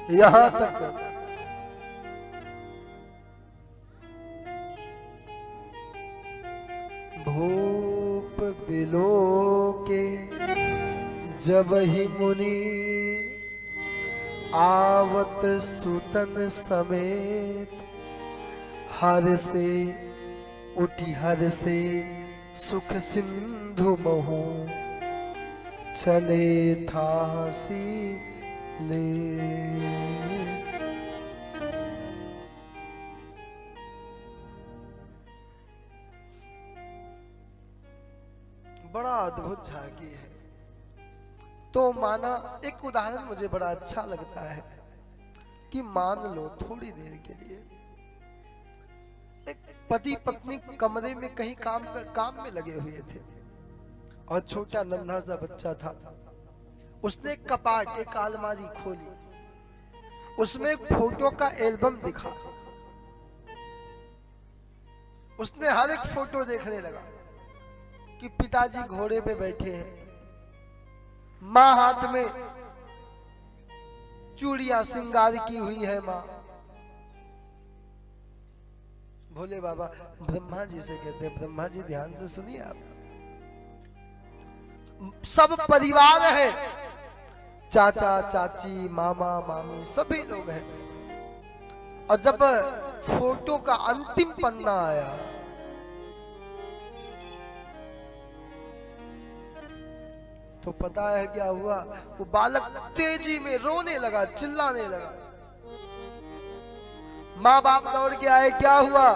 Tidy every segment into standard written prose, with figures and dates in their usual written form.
यहां तक भूप बिलो के जब ही मुनि आवत सुतन समेत, हर से उठी हर से सुख सिंधु महु, चले थासी ले। बड़ा अद्भुत झांकी है। तो माना एक उदाहरण मुझे बड़ा अच्छा लगता है कि मान लो थोड़ी देर के लिए एक पति पत्नी कमरे में कहीं काम में लगे हुए थे और छोटा नन्हा सा बच्चा था। उसने एक कपाट, एक अलमारी खोली, उसमें एक फोटो का एल्बम दिखा। उसने हर एक फोटो देखने लगा कि पिताजी घोड़े पे बैठे हैं, माँ हाथ में चूड़ियां श्रृंगार की हुई है माँ। भोले बाबा ब्रह्मा जी से कहते हैं, ब्रह्मा जी ध्यान से सुनिए आप, सब परिवार है, चाचा चाची मामा मामी सभी लोग हैं। और जब फोटो का अंतिम पन्ना आया तो पता है क्या हुआ? वो बालक तेजी में रोने लगा, चिल्लाने लगा। माँ बाप दौड़ के आए, क्या हुआ?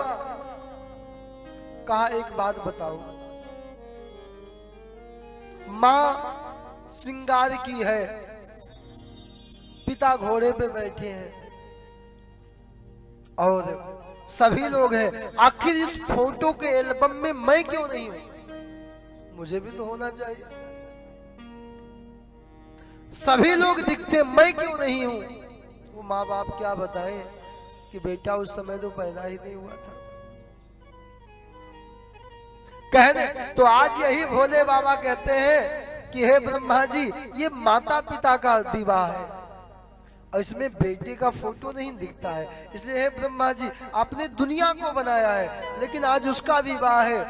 कहा एक बात बताओ, माँ श्रृंगार की है, पिता घोड़े पे बैठे हैं और सभी लोग हैं, आखिर इस फोटो के एल्बम में मैं क्यों नहीं हूं? मुझे भी तो होना चाहिए। सभी लोग दिखते, मैं क्यों नहीं हूं? वो माँ बाप क्या बताएं कि बेटा उस समय तो पैदा ही नहीं हुआ था। कहने तो आज यही भोले बाबा कहते हैं कि हे ब्रह्मा जी, ये माता पिता का विवाह है और इसमें बेटे का फोटो नहीं दिखता है, इसलिए हे ब्रह्मा जी आपने दुनिया को बनाया है, लेकिन आज उसका विवाह है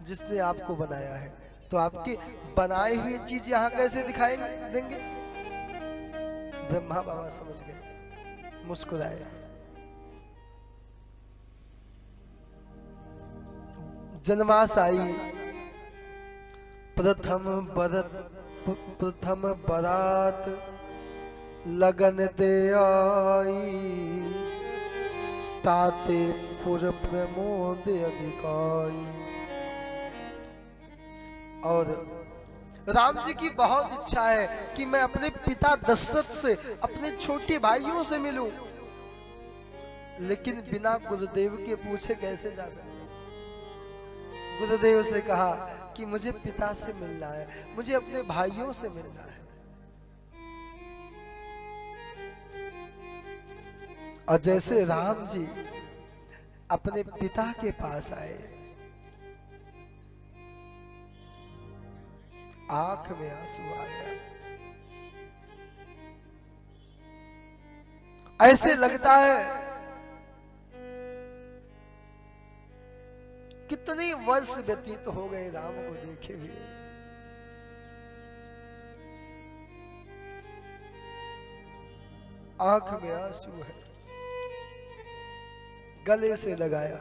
जिसने आपको बनाया है। तो आपके बनाए हुए चीज यहाँ कैसे दिखाई देंगे? ब्रह्मा बाबा समझ गए, मुस्कुराए। जन्माशाई प्रथम बरात लगन दे आई, ताते पुर प्रमोद अधिकाई। और राम जी की बहुत इच्छा है कि मैं अपने पिता दशरथ से, अपने छोटे भाइयों से मिलूं, लेकिन बिना गुरुदेव के पूछे कैसे जा सकते? गुरुदेव से कहा कि मुझे पिता से मिलना है, मुझे अपने भाइयों से मिलना है। और जैसे राम जी अपने पिता के पास आए, आंख में आंसू आ गया। ऐसे लगता है कितने वर्ष व्यतीत हो गए राम को देखे हुए। आंख में आंसू है, गले से लगाया।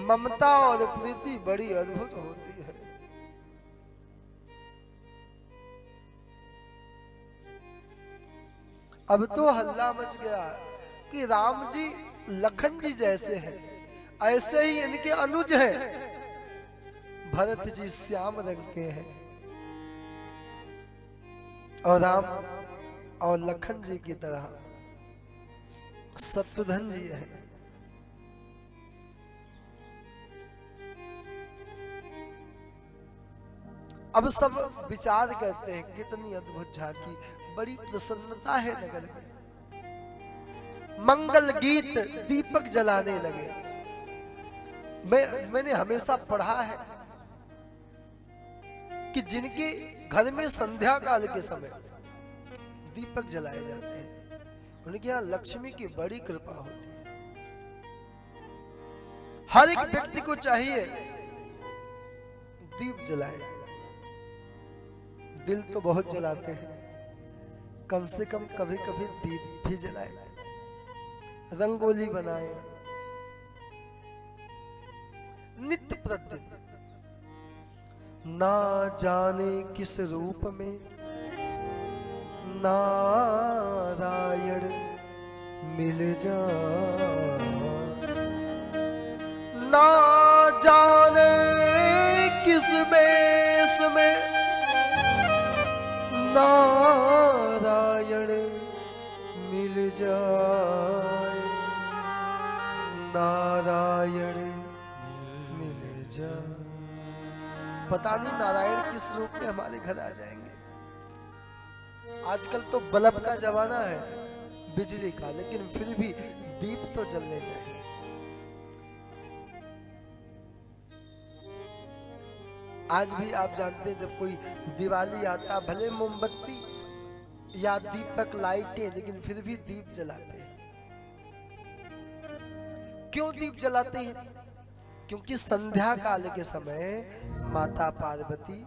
ममता और प्रीति बड़ी अद्भुत होती है। अब तो हल्ला मच गया कि राम जी लखन जी जैसे हैं, ऐसे ही इनके अनुज हैं। भरत जी श्याम रंग के हैं और राम और लखन जी की तरह शत्रुघ्न जी हैं। अब सब विचार करते हैं, कितनी अद्भुत झांकी, बड़ी प्रसन्नता है नगर में। मंगल गीत दीपक जलाने लगे। मैंने हमेशा पढ़ा है कि जिनके घर में संध्या काल के समय दीपक जलाए जाते हैं। उनके यहाँ लक्ष्मी की बड़ी कृपा होती है। हर एक व्यक्ति को चाहिए दीप जलाए। दिल तो बहुत जलाते हैं, कम से कम कभी कभी दीप भी जलाए, रंगोली बनाए नित्य प्रतिदिन। ना जाने किस रूप में नारायण मिल जाए, ना जाने किस बेस में नारायण मिल जाए, नारायण मिल जाए। पता नहीं नारायण किस रूप में हमारे घर आ जाएंगे। आजकल तो बल्ब का जमाना है, बिजली का, लेकिन फिर भी दीप तो जलने चाहिए। आज भी आप जानते हैं, जब कोई दिवाली आता, भले मोमबत्ती या दीपक लाइटें, लेकिन फिर भी दीप जलाते हैं। क्यों दीप जलाते हैं? क्योंकि संध्या काल के समय माता पार्वती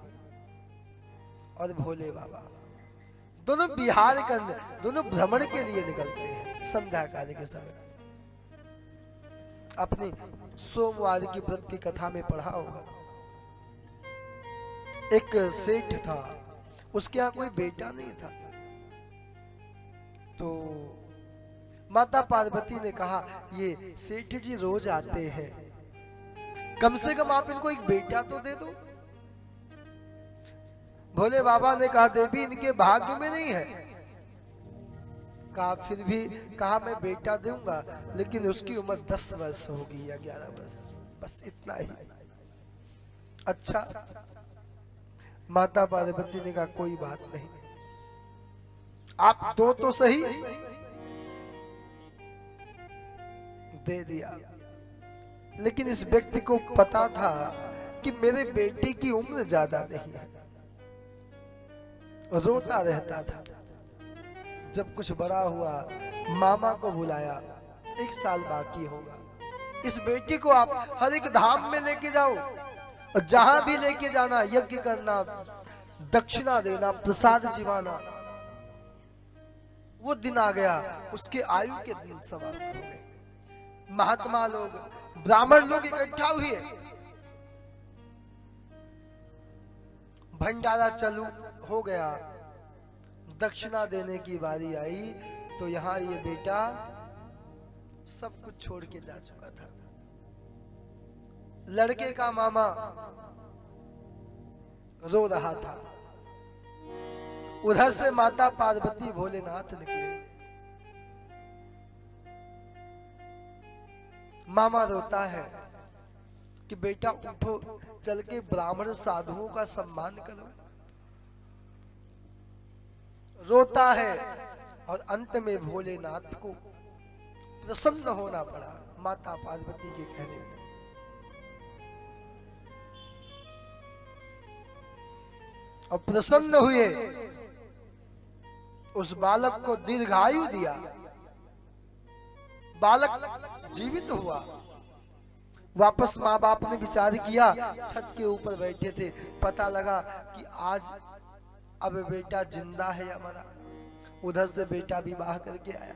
और भोले बाबा दोनों विहार करने, दोनों भ्रमण के लिए निकलते हैं संध्या काल के समय। अपने सोमवार की व्रत की कथा में पढ़ा होगा, एक सेठ था, उसके यहाँ कोई बेटा नहीं था। तो माता पार्वती ने कहा, ये सेठ जी रोज आते हैं, कम से कम आप इनको एक बेटा तो दे दो। भोले बाबा ने कहा, देवी इनके भाग्य में नहीं है। कहा फिर भी, कहा मैं बेटा दूंगा, लेकिन उसकी उम्र 10 वर्ष होगी या 11 वर्ष, बस इतना ही। अच्छा, माता पार्वती ने कहा कोई बात नहीं, आप दो तो सही। दे दिया। लेकिन इस व्यक्ति को पता था कि मेरे बेटे की उम्र ज्यादा नहीं है, रोता रहता था। जब कुछ बड़ा हुआ, मामा को बुलाया, 1 साल बाकी होगा, इस बेटे को आप हर एक धाम में लेके जाओ, और जहां भी लेके जाना यज्ञ करना, दक्षिणा देना, प्रसाद जिवाना। वो दिन आ गया, उसके आयु के दिन समाप्त हो गए। महात्मा लोग, ब्राह्मण लोग इकट्ठा हुए, भंडारा चालू हो गया, दक्षिणा देने की बारी आई, तो यहां ये बेटा सब कुछ छोड़ के जा चुका था। लड़के का मामा रो रहा था, उधर से माता पार्वती भोलेनाथ निकले। मामा रोता है कि बेटा उठो, चल के ब्राह्मण साधुओं का सम्मान करो। रोता है, और अंत में भोलेनाथ को प्रसन्न होना पड़ा माता पार्वती के कहने में। और प्रसन्न हुए, उस बालक को दीर्घायु दिया, बालक जीवित हुआ। वापस माँ बाप ने विचार किया, छत के ऊपर बैठे थे, पता लगा कि आज अब बेटा जिंदा है या मरा। उधर से बेटा विवाह करके आया।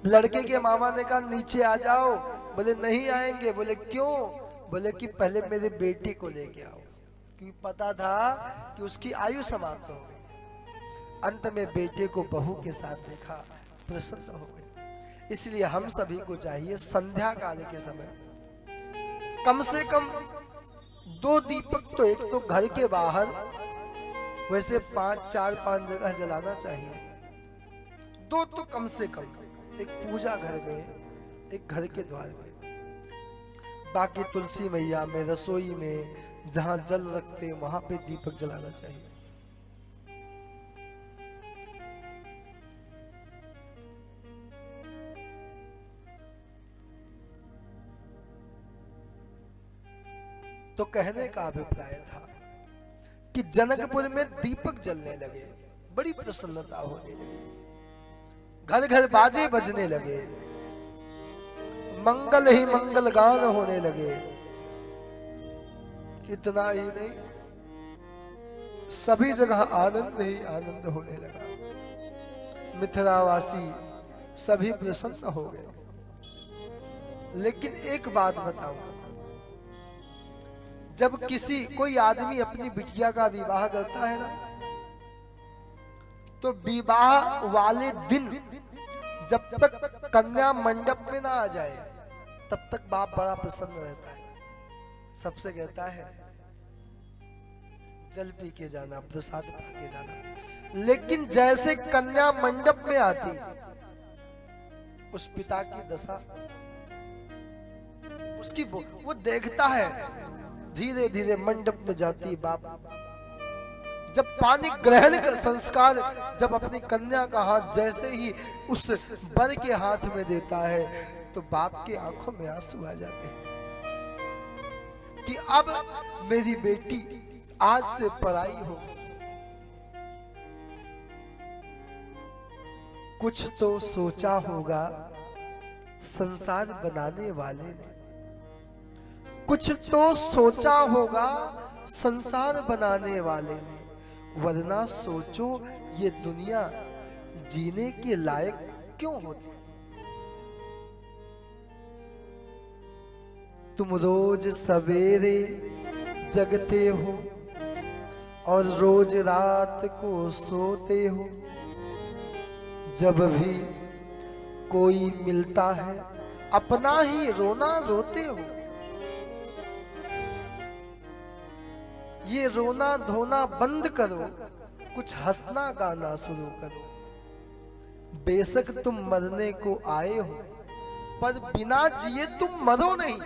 लड़के के मामा ने कहा नीचे आ जाओ। बोले नहीं आएंगे। बोले क्यों? बोले कि पहले मेरे बेटे को लेके आओ, क्योंकि पता था कि उसकी आयु समाप्त हो गई। अंत में बेटे को बहू के साथ देखा, प्रसन्न हो गए। इसलिए हम सभी को चाहिए संध्या काल के समय कम से कम 2 दीपक तो, एक तो घर के बाहर, वैसे 4-5 जगह जलाना चाहिए। 2 तो कम से कम, एक पूजा घर में, एक घर के द्वार पे, बाकी तुलसी मैया में, रसोई में, जहां जल रखते वहां पे दीपक जलाना चाहिए। तो कहने का अभिप्राय था कि जनकपुर में दीपक जलने लगे, बड़ी प्रसन्नता होने लगी, घर घर बाजे बजने लगे, मंगल ही मंगल गान होने लगे। इतना ही नहीं, सभी जगह आनंद ही आनंद होने लगा। मिथिलावासी सभी प्रसन्न हो गए। लेकिन एक बात बताऊं, जब कोई आदमी अपनी बिटिया का विवाह करता है ना, तो विवाह वाले दिन जब तक कन्या मंडप में ना आ जाए तब तक बाप बड़ा प्रसन्न रहता है। सबसे कहता है जल पी के जाना, प्रसाद पा के जाना। लेकिन जैसे कन्या मंडप में आती, उस पिता की दशा, उसकी वो देखता है, धीरे धीरे मंडप में जाती बाप, जब पानी ग्रहण का संस्कार जब अपनी कन्या का हाथ जैसे ही उस वर के हाथ में देता है, तो बाप के आंखों में आंसू आ जाते हैं कि अब मेरी बेटी आज से पराई हो। कुछ तो सोचा होगा संसार बनाने वाले ने, कुछ तो सोचा होगा संसार बनाने वाले ने, वरना सोचो ये दुनिया जीने के लायक क्यों होती। तुम रोज सवेरे जगते हो और रोज रात को सोते हो, जब भी कोई मिलता है अपना ही रोना रोते हो। ये रोना धोना बंद करो, कुछ हंसना गाना शुरू करो। बेशक तुम मरने को आए हो, पर बिना जिए तुम मरो नहीं,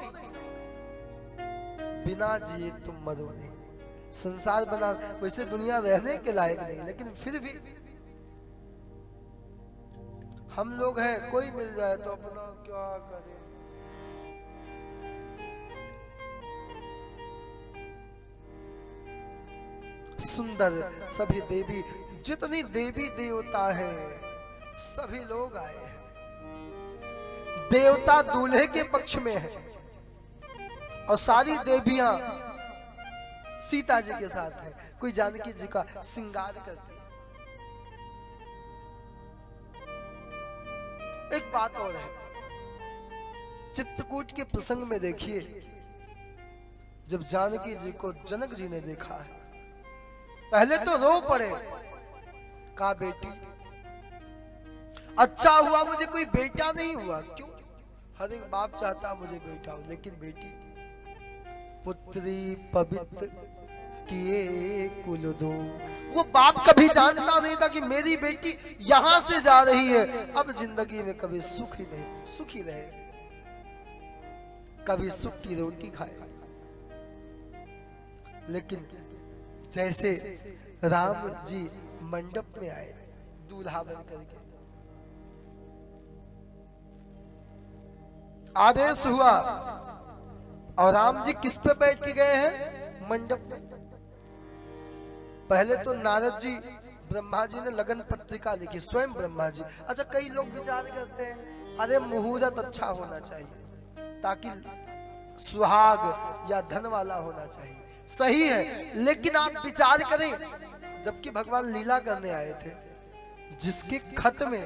बिना जिए तुम मरो नहीं। संसार बना, वैसे दुनिया रहने के लायक नहीं, लेकिन फिर भी हम लोग हैं, कोई मिल जाए तो अपना क्या करे। सुंदर सभी देवी, जितनी देवी देवता है सभी लोग आए हैं। देवता दूल्हे के पक्ष में है और सारी देवियां सीता जी के साथ है। कोई जानकी जी का श्रृंगार करती है। एक बात और है, चित्रकूट के प्रसंग में देखिए, जब जानकी जी को जनक जी ने देखा है, पहले तो रो पड़े, कहा बेटी अच्छा हुआ मुझे कोई बेटा नहीं हुआ। क्यों? हर एक बाप चाहता मुझे बेटा हो, लेकिन बेटी पुत्री पवित्र किए कुल दो। वो बाप कभी जानता नहीं था कि मेरी बेटी यहां से जा रही है, अब जिंदगी में कभी सुखी रहे, कभी सुख की रोटी खाए। लेकिन जैसे राम जी मंडप में आए दूल्हा बन करके, आदेश हुआ और राम जी किस पे बैठ के गए हैं? मंडप में। पहले तो नारद जी ब्रह्मा जी ने लगन पत्रिका लिखी, स्वयं ब्रह्मा जी। अच्छा, कई लोग विचार करते हैं अरे मुहूर्त अच्छा होना चाहिए ताकि सुहाग या धन वाला होना चाहिए, सही है, लेकिन आप विचार करें जबकि भगवान लीला करने आए थे, जिसके खत में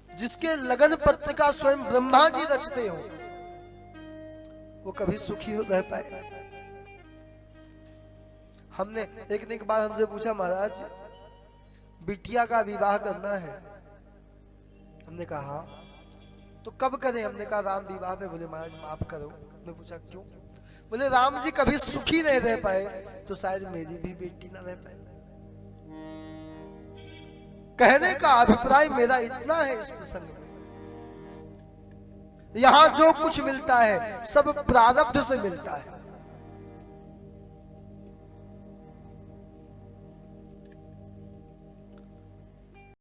जिसके लगन पत्रिका स्वयं ब्रह्मा जी रचते हो, वो कभी सुखी रह पाए? हमने एक बार हमसे पूछा, महाराज बिटिया का विवाह करना है। हमने कहा हाँ, तो कब करें? हमने कहा राम विवाह पे। बोले महाराज माफ करो। मैं पूछा क्यों? बोले राम जी कभी सुखी नहीं रह पाए, तो शायद मेरी भी बेटी ना रह पाए। कहने का अभिप्राय मेरा इतना है इस प्रसंग में, यहां जो कुछ मिलता है सब प्रारब्ध से मिलता है।